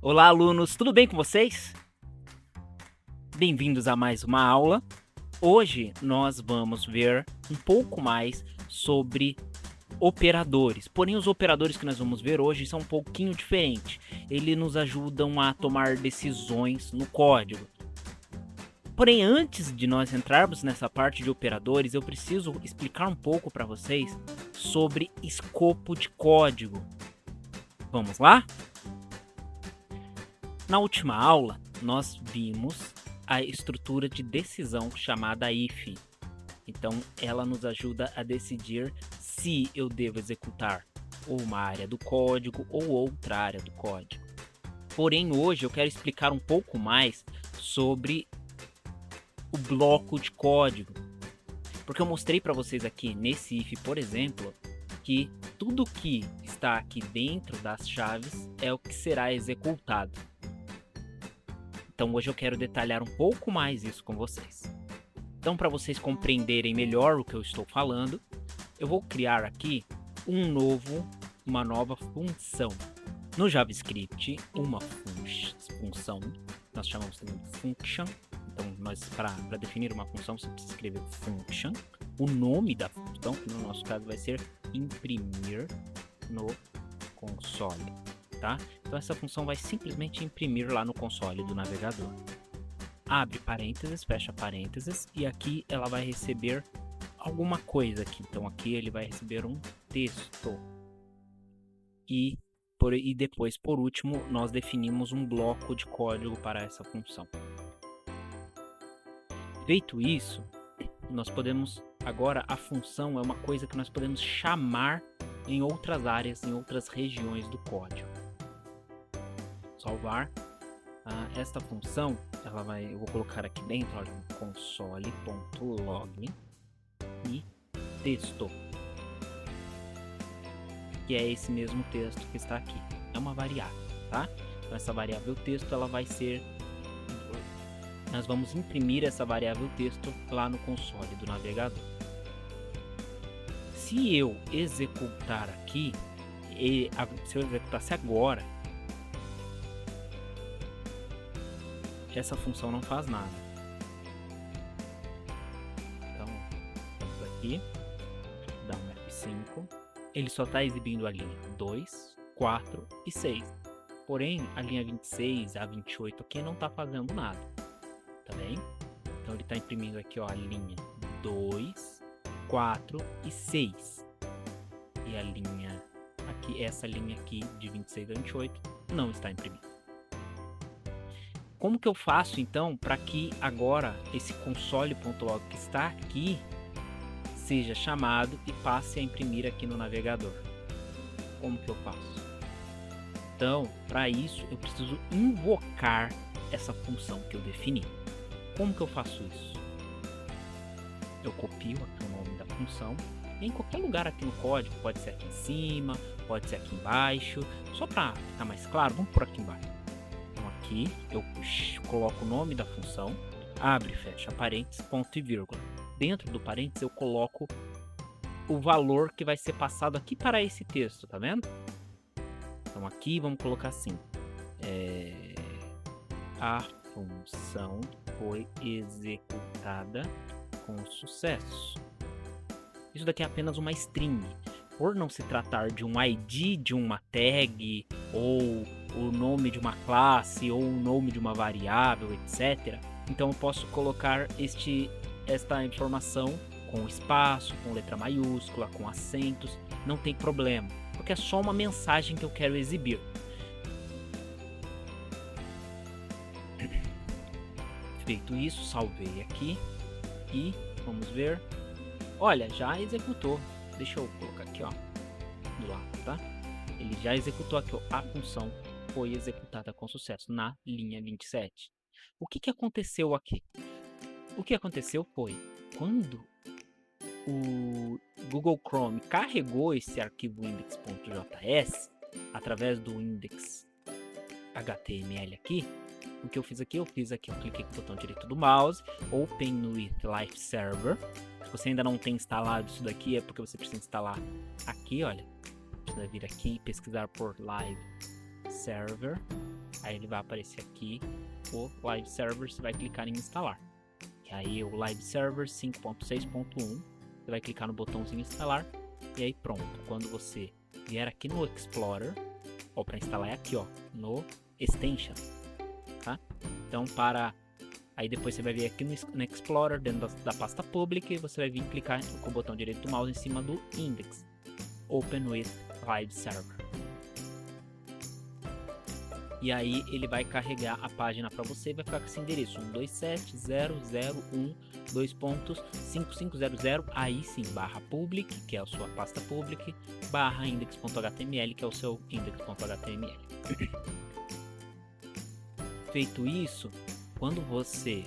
Olá, alunos, tudo bem com vocês? Bem-vindos a mais uma aula. Hoje nós vamos ver um pouco mais sobre operadores. Porém, os operadores que nós vamos ver hoje são um pouquinho diferentes. Eles nos ajudam a tomar decisões no código. Porém, antes de nós entrarmos nessa parte de operadores, eu preciso explicar um pouco para vocês sobre escopo de código. Vamos lá? Na última aula, nós vimos a estrutura de decisão chamada if. Então, ela nos ajuda a decidir se eu devo executar uma área do código ou outra área do código. Porém, hoje eu quero explicar um pouco mais sobre o bloco de código. Porque eu mostrei para vocês aqui nesse if, por exemplo, que tudo que está aqui dentro das chaves é o que será executado. Então hoje eu quero detalhar um pouco mais isso com vocês. Então, para vocês compreenderem melhor o que eu estou falando, eu vou criar aqui uma nova função. No JavaScript, uma função, nós chamamos também de function. Então, para definir uma função, você precisa escrever function, o nome da função, que no nosso caso vai ser imprimir no console. Tá? Então essa função vai simplesmente imprimir lá no console do navegador. Abre parênteses, fecha parênteses, e aqui ela vai receber alguma coisa aqui. Então aqui ele vai receber um texto. E depois, por último, nós definimos um bloco de código para essa função. Feito isso, nós podemos... Agora a função é uma coisa que nós podemos chamar em outras áreas, em outras regiões do código. Salvar esta função, eu vou colocar aqui dentro, olha, console.log e texto, que é esse mesmo texto que está aqui, é uma variável, tá? Então essa variável texto, ela vai ser, nós vamos imprimir essa variável texto lá no console do navegador. Se eu executar aqui, se eu executasse agora, essa função não faz nada. Então, vamos aqui, dá um F5, ele só está exibindo a linha 2, 4 e 6. Porém, a linha 26, a 28 aqui não está fazendo nada, tá bem? Então ele está imprimindo aqui, ó, a linha 2, 4 e 6. E a linha aqui, essa linha aqui de 26 a 28 não está imprimindo. Como que eu faço, então, para que agora esse console.log que está aqui seja chamado e passe a imprimir aqui no navegador? Como que eu faço? Então, para isso, eu preciso invocar essa função que eu defini. Como que eu faço isso? Eu copio aqui o nome da função, em qualquer lugar aqui no código, pode ser aqui em cima, pode ser aqui embaixo. Só para ficar mais claro, vamos por aqui embaixo. Aqui eu coloco o nome da função, abre e fecha parênteses, ponto e vírgula. Dentro do parênteses eu coloco o valor que vai ser passado aqui para esse texto, tá vendo? Então aqui vamos colocar assim, a função foi executada com sucesso. Isso daqui é apenas uma string. Por não se tratar de um ID de uma tag, ou o nome de uma classe, ou o nome de uma variável, etc. Então eu posso colocar esta informação com espaço, com letra maiúscula, com acentos, não tem problema, porque é só uma mensagem que eu quero exibir. Feito isso, salvei aqui e vamos ver. Olha, já executou. Deixa eu colocar aqui, ó, do lado, tá? Ele já executou aqui, ó, a função foi executada com sucesso na linha 27. O que aconteceu aqui? O que aconteceu foi, quando o Google Chrome carregou esse arquivo index.js através do index.html aqui, o que eu fiz aqui, eu cliquei com o botão direito do mouse, Open with Live Server. Se você ainda não tem instalado isso daqui, é porque você precisa instalar aqui, olha. Você vai vir aqui e pesquisar por Live Server. Aí ele vai aparecer aqui o Live Server, você vai clicar em instalar. E aí o Live Server 5.6.1, você vai clicar no botãozinho instalar. E aí pronto, quando você vier aqui no Explorer, ó, para instalar é aqui, ó, no Extension, tá? Então aí depois você vai vir aqui no Explorer, dentro da pasta Public, e você vai vir clicar com o botão direito do mouse em cima do Index, Open with Live Server. E aí ele vai carregar a página para você e vai ficar com esse endereço 127.001.2.5500, aí sim, /public, que é a sua pasta public, /index.html, que é o seu index.html. Feito isso, quando você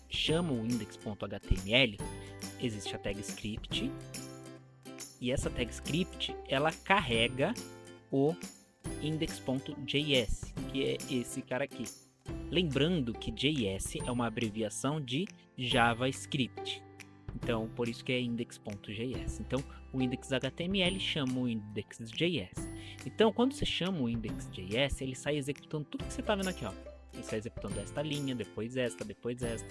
chama o index.html, existe a tag script, e essa tag script ela carrega o index.js, que é esse cara aqui. Lembrando que JS é uma abreviação de JavaScript. Então, por isso que é index.js. Então, o index.html chama o index.js. Então, quando você chama o index.js, ele sai executando tudo que você está vendo aqui, ó. Ele sai executando esta linha, depois esta,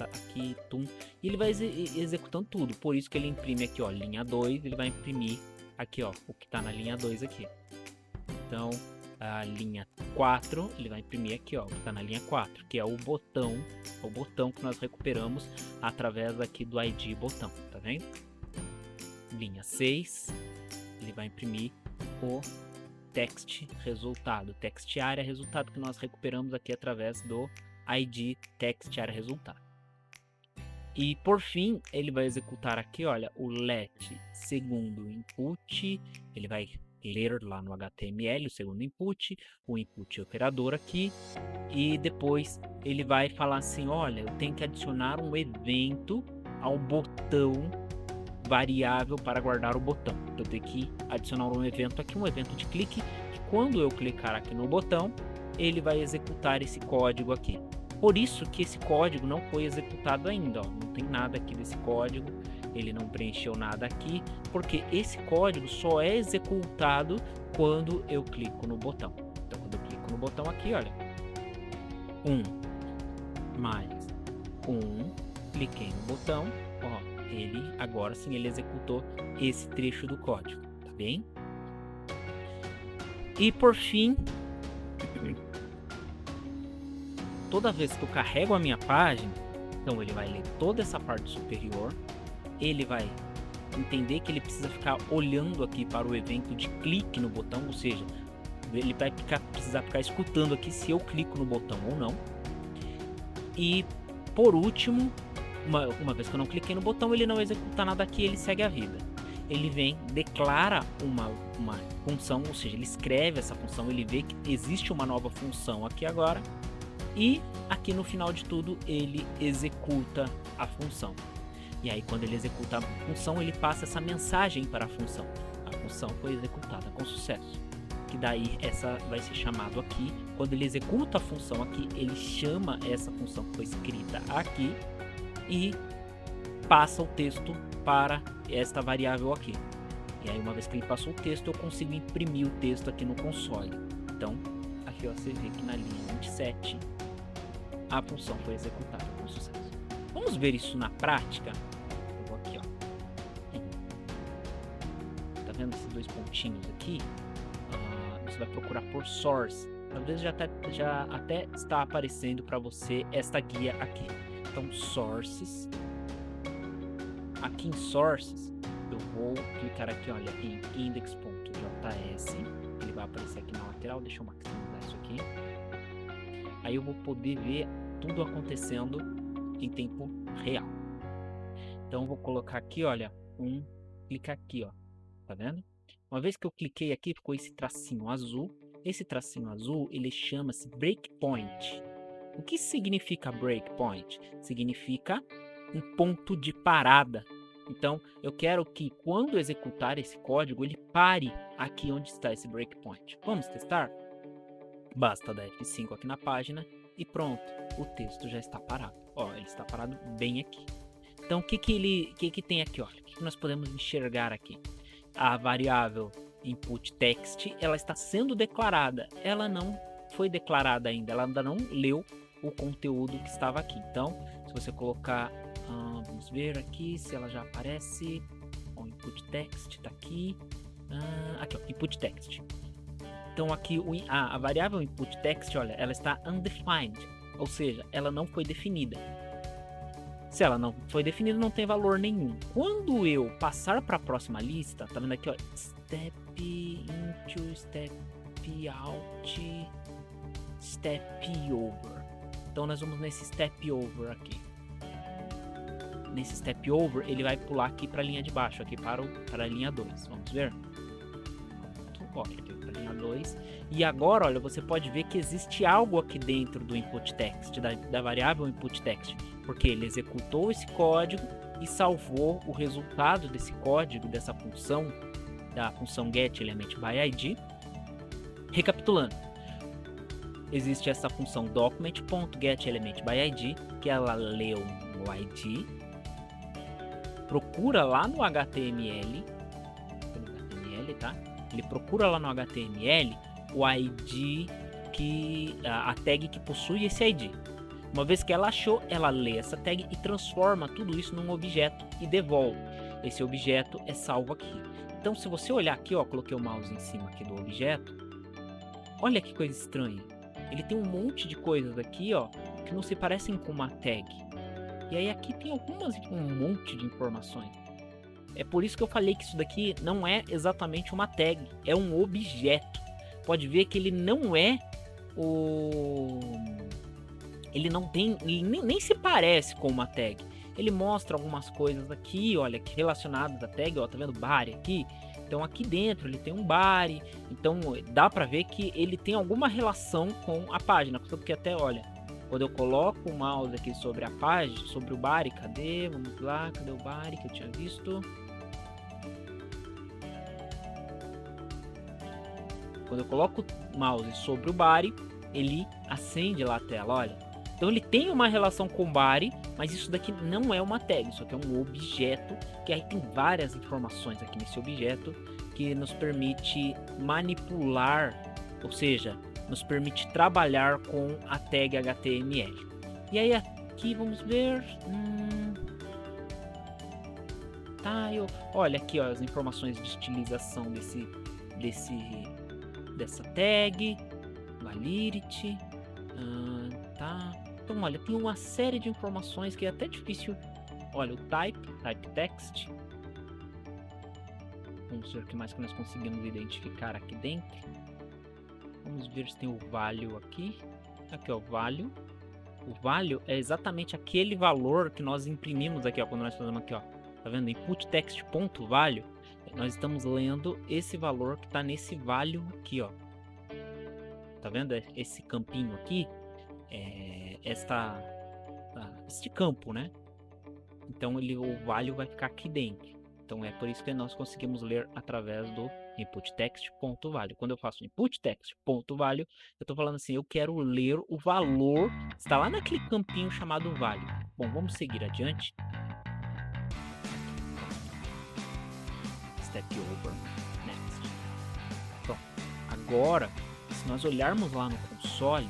aqui, tum. E ele vai executando tudo. Por isso que ele imprime aqui, ó, linha 2, ele vai imprimir aqui, ó, o que está na linha 2 aqui. Então, a linha 4, ele vai imprimir aqui, ó, que está na linha 4, que é o botão que nós recuperamos através aqui do ID botão, tá vendo? Linha 6, ele vai imprimir o text resultado, text área resultado, que nós recuperamos aqui através do ID text área resultado. E por fim, ele vai executar aqui, olha, o let segundo input, ele vai ler lá no HTML o segundo input, o input operador aqui, e depois ele vai falar assim, olha, eu tenho que adicionar um evento ao botão variável para guardar o botão. Eu tenho que adicionar um evento aqui, um evento de clique, que quando eu clicar aqui no botão, ele vai executar esse código aqui. Por isso que esse código não foi executado ainda, ó. Não tem nada aqui desse código, ele não preencheu nada aqui, porque esse código só é executado quando eu clico no botão. Então, quando eu clico no botão aqui, olha, 1 mais 1, cliquei no botão, ó, ele agora sim ele executou esse trecho do código, tá bem? E por fim, toda vez que eu carrego a minha página, então ele vai ler toda essa parte superior, ele vai entender que ele precisa ficar olhando aqui para o evento de clique no botão, ou seja, ele vai precisar ficar escutando aqui se eu clico no botão ou não. E por último, uma vez que eu não cliquei no botão, ele não executa nada aqui, ele segue a vida. Ele vem, declara uma função, ou seja, ele escreve essa função, ele vê que existe uma nova função aqui agora, e aqui no final de tudo ele executa a função. E aí quando ele executa a função, ele passa essa mensagem para a função. A função foi executada com sucesso. Que daí essa vai ser chamado aqui. Quando ele executa a função aqui, ele chama essa função que foi escrita aqui e passa o texto para esta variável aqui. E aí uma vez que ele passou o texto, eu consigo imprimir o texto aqui no console. Então, aqui ó, você vê que na linha 27 a função foi executada com sucesso. Vamos ver isso na prática? Eu vou aqui, ó. Tá vendo esses dois pontinhos aqui? Você vai procurar por source. Talvez já até está aparecendo para você esta guia aqui. Então, sources. Aqui em sources, eu vou clicar aqui, olha, em index.js. Ele vai aparecer aqui na lateral. Deixa eu maximizar isso aqui. Aí eu vou poder ver tudo acontecendo em tempo real. Então eu vou colocar aqui, olha, clicar aqui, ó, tá vendo? Uma vez que eu cliquei aqui, ficou esse tracinho azul. Esse tracinho azul, ele chama-se breakpoint. O que significa breakpoint? Significa um ponto de parada. Então eu quero que quando executar esse código, ele pare aqui onde está esse breakpoint. Vamos testar? Basta dar F5 aqui na página e pronto, o texto já está parado. Ó, ele está parado bem aqui. Então, o que tem aqui? Olha, o que nós podemos enxergar aqui? A variável input text, ela está sendo declarada. Ela não foi declarada ainda, ela ainda não leu o conteúdo que estava aqui. Então, se você colocar, vamos ver aqui se ela já aparece. O input text está aqui. Aqui, ó, input text. Então aqui a variável input text, olha, ela está undefined, ou seja, ela não foi definida. Se ela não foi definida, não tem valor nenhum. Quando eu passar para a próxima lista, tá vendo aqui, ó, step into, step out, step over. Então nós vamos nesse step over aqui. Nesse step over, ele vai pular aqui para a linha de baixo, aqui para a linha 2. Vamos ver? Olha, aqui para a linha 2. E agora, olha, você pode ver que existe algo aqui dentro do input text, da variável input text. Porque ele executou esse código e salvou o resultado desse código, dessa função, da função getElementById. Recapitulando, existe essa função document.getElementById, que ela leu o ID, procura lá no HTML, tá? Ele procura lá no HTML o ID, a tag que possui esse ID. Uma vez que ela achou, ela lê essa tag e transforma tudo isso num objeto e devolve. Esse objeto é salvo aqui. Então, se você olhar aqui, ó, coloquei o mouse em cima aqui do objeto. Olha que coisa estranha. Ele tem um monte de coisas aqui, ó, que não se parecem com uma tag. E aí aqui tem um monte de informações. É por isso que eu falei que isso daqui não é exatamente uma tag, é um objeto. Pode ver que ele não é ele não tem, nem se parece com uma tag. Ele mostra algumas coisas aqui, olha, que relacionadas à tag, ó, tá vendo body aqui? Então aqui dentro ele tem um body, então dá pra ver que ele tem alguma relação com a página, porque até, olha, quando eu coloco o mouse aqui sobre a página, sobre o body, cadê? Vamos lá, cadê o body que eu tinha visto? Quando eu coloco o mouse sobre o body, ele acende lá a tela, olha. Então ele tem uma relação com o body, mas isso daqui não é uma tag, isso aqui é um objeto, que aí tem várias informações aqui nesse objeto, que nos permite manipular, ou seja, nos permite trabalhar com a tag HTML. E aí aqui vamos ver... olha aqui, ó, as informações de estilização dessa tag, validity, tá? Então, olha, tem uma série de informações que é até difícil. Olha, o type text. Vamos ver o que mais que nós conseguimos identificar aqui dentro. Vamos ver se tem o value aqui. Aqui, ó, o value. O value é exatamente aquele valor que nós imprimimos aqui, ó, quando nós fazemos aqui, ó. Tá vendo? Input text.value. Nós estamos lendo esse valor que está nesse value aqui, ó. Tá vendo? Esse campinho aqui, este campo, né? Então o value vai ficar aqui dentro. Então é por isso que nós conseguimos ler através do input text.value. Quando eu faço input text.value, eu estou falando assim, eu quero ler o valor, está lá naquele campinho chamado value. Bom, vamos seguir adiante. Step over, next. Pronto. Agora, se nós olharmos lá no console,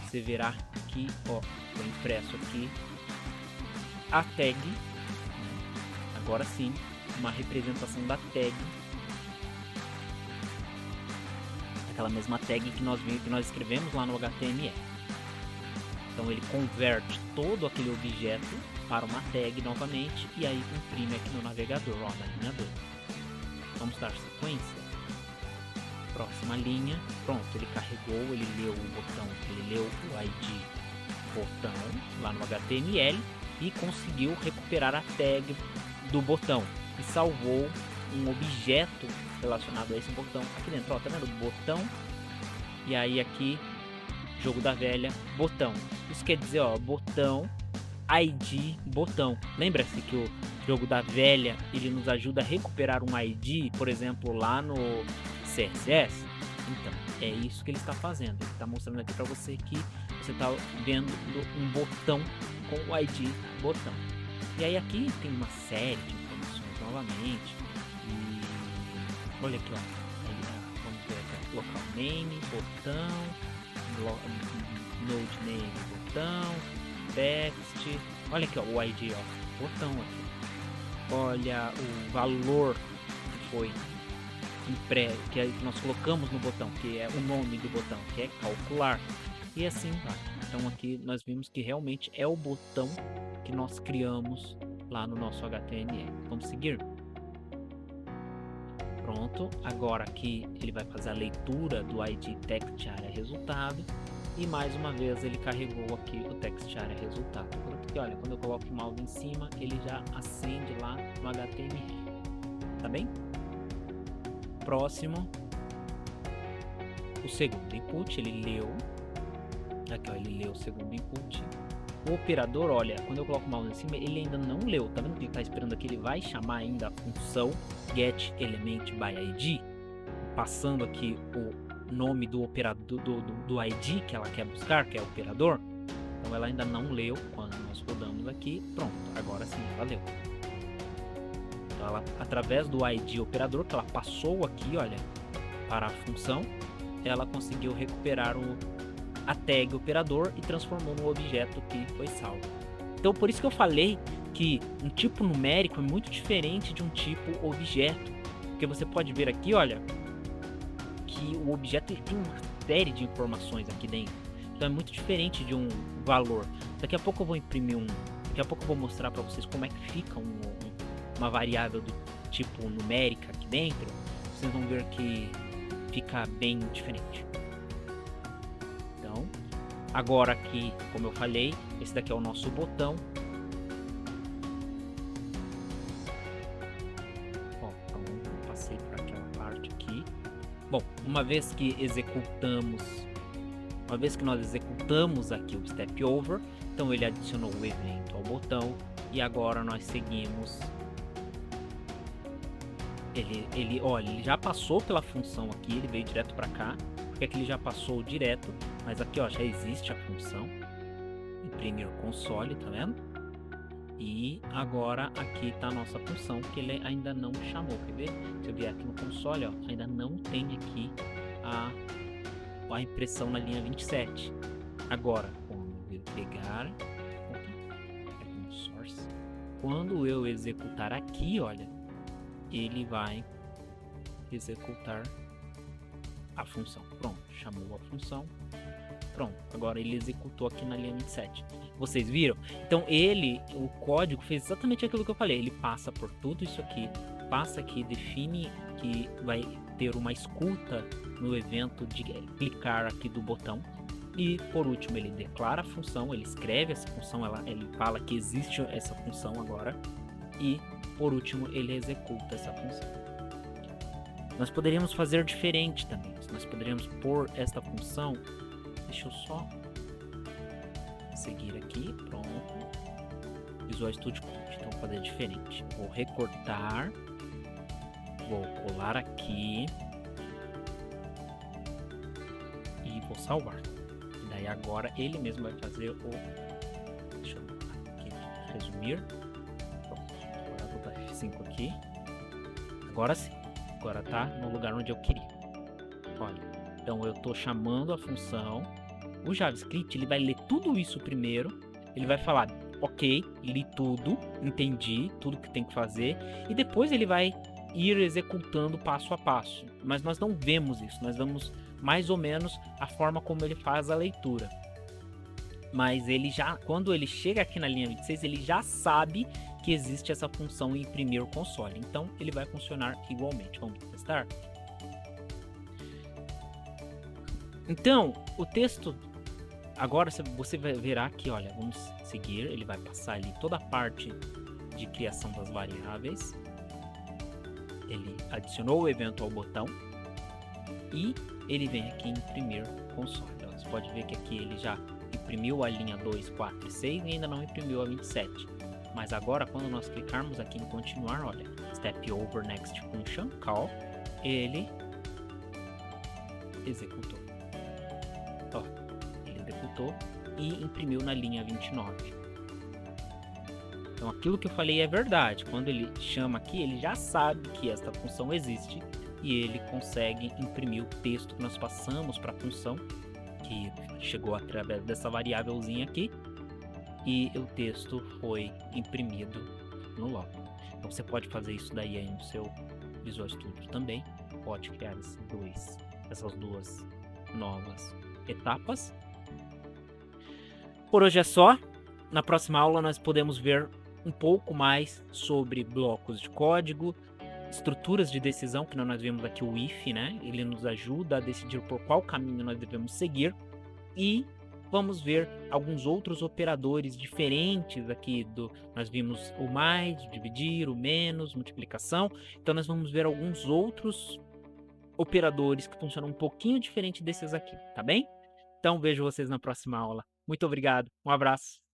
você verá que, ó, foi impresso aqui a tag, agora sim, uma representação da tag, aquela mesma tag que nós escrevemos lá no HTML. Então ele converte todo aquele objeto para uma tag novamente e aí imprime aqui no navegador, ó, na linha 2. Vamos dar sequência. Próxima linha. Pronto, ele carregou, ele leu o botão, ele leu o ID botão lá no HTML e conseguiu recuperar a tag do botão e salvou um objeto relacionado a esse botão aqui dentro. Ó, tá vendo? Botão. E aí aqui, jogo da velha, botão. Isso quer dizer, ó, botão, ID, botão. Lembra-se que o jogo da velha, ele nos ajuda a recuperar um ID, por exemplo, lá no CSS? Então, é isso que ele está fazendo. Ele está mostrando aqui para você que você está vendo um botão com o ID botão. E aí aqui tem uma série de informações novamente. E olha aqui, ó. Ele local name, botão, node name, botão, text, olha aqui, ó, o ID, ó, botão aqui. Olha o valor que foi que nós colocamos no botão, que é o nome do botão, que é calcular. E assim vai. Então aqui nós vimos que realmente é o botão que nós criamos lá no nosso HTML. Vamos seguir? Pronto, agora aqui ele vai fazer a leitura do ID text área resultado. E mais uma vez ele carregou aqui o text área resultado. Aqui, olha, quando eu coloco o mouse em cima, ele já acende lá no HTML. Tá bem? Próximo. O segundo input, ele leu. Aqui, ó, ele leu o segundo input. O operador, olha, quando eu coloco o mouse em cima, ele ainda não leu. Tá vendo que ele tá esperando aqui? Ele vai chamar ainda a função getElementById, passando aqui o nome do operador do ID que ela quer buscar, que é o operador. Então ela ainda não leu quando nós rodamos aqui. Pronto, agora sim ela leu. Então ela, através do ID operador que ela passou aqui, olha, para a função, ela conseguiu recuperar a tag operador e transformou no objeto que foi salvo. Então por isso que eu falei que um tipo numérico é muito diferente de um tipo objeto, porque você pode ver aqui, olha, que o objeto ele tem uma série de informações aqui dentro. Então é muito diferente de um valor. Daqui a pouco eu vou imprimir daqui a pouco eu vou mostrar para vocês como é que fica uma variável do tipo numérica aqui dentro. Vocês vão ver que fica bem diferente. Então, agora aqui, como eu falei, esse daqui é o nosso botão. Ó, então eu passei por aquela parte aqui. Bom, uma vez que nós executamos aqui o step over, então ele adicionou o evento ao botão e agora nós seguimos. Olha, ele já passou pela função aqui, ele veio direto para cá, porque aqui ele já passou direto, mas aqui, ó, já existe a função imprimir console, tá vendo? E agora aqui tá a nossa função que ele ainda não chamou, quer ver? Se eu vier aqui no console, ó, ainda não tem aqui a impressão na linha 27. Agora, quando eu pegar source, quando eu executar aqui, olha, ele vai executar a função. Pronto, chamou a função. Pronto, agora ele executou aqui na linha 27. Vocês viram? Então o código fez exatamente aquilo que eu falei. Ele passa por tudo isso aqui, passa aqui, define que vai ter uma escuta no evento de clicar aqui do botão. E por último ele declara a função, ele escreve essa função, ele fala que existe essa função agora. E por último ele executa essa função. Nós poderíamos fazer diferente também. Nós poderíamos pôr esta função. Deixa eu só seguir aqui, pronto. Visual Studio Code, então vou fazer diferente. Vou recortar, vou colar aqui e vou salvar. E daí agora ele mesmo vai fazer deixa eu aqui, resumir. Pronto, agora vou botar F5 aqui. Agora sim, agora tá no lugar onde eu queria. Olha. Então eu estou chamando a função, o JavaScript ele vai ler tudo isso primeiro, ele vai falar, ok, li tudo, entendi tudo que tem que fazer, e depois ele vai ir executando passo a passo. Mas nós não vemos isso, nós vemos mais ou menos a forma como ele faz a leitura. Mas ele já, quando ele chega aqui na linha 26, ele já sabe que existe essa função imprimir console, então ele vai funcionar igualmente. Vamos testar? Então, o texto, agora você verá aqui, olha, vamos seguir, ele vai passar ali toda a parte de criação das variáveis, ele adicionou o evento ao botão e ele vem aqui imprimir console. Então, você pode ver que aqui ele já imprimiu a linha 2, 4 e 6 e ainda não imprimiu a 27. Mas agora, quando nós clicarmos aqui em continuar, olha, step over next function call, ele executou. Ó, ele executou e imprimiu na linha 29. Então aquilo que eu falei é verdade. Quando ele chama aqui, ele já sabe que esta função existe e ele consegue imprimir o texto que nós passamos para a função, que chegou através dessa variávelzinha aqui, e o texto foi imprimido no log. Então você pode fazer isso daí aí no seu Visual Studio também, pode criar essas duas novas etapas. Por hoje é só. Na próxima aula nós podemos ver um pouco mais sobre blocos de código, estruturas de decisão, que nós vimos aqui o if, né? Ele nos ajuda a decidir por qual caminho nós devemos seguir, e vamos ver alguns outros operadores diferentes aqui nós vimos o mais, o dividir, o menos, multiplicação. Então nós vamos ver alguns outros operadores que funcionam um pouquinho diferente desses aqui, tá bem? Então vejo vocês na próxima aula. Muito obrigado, um abraço.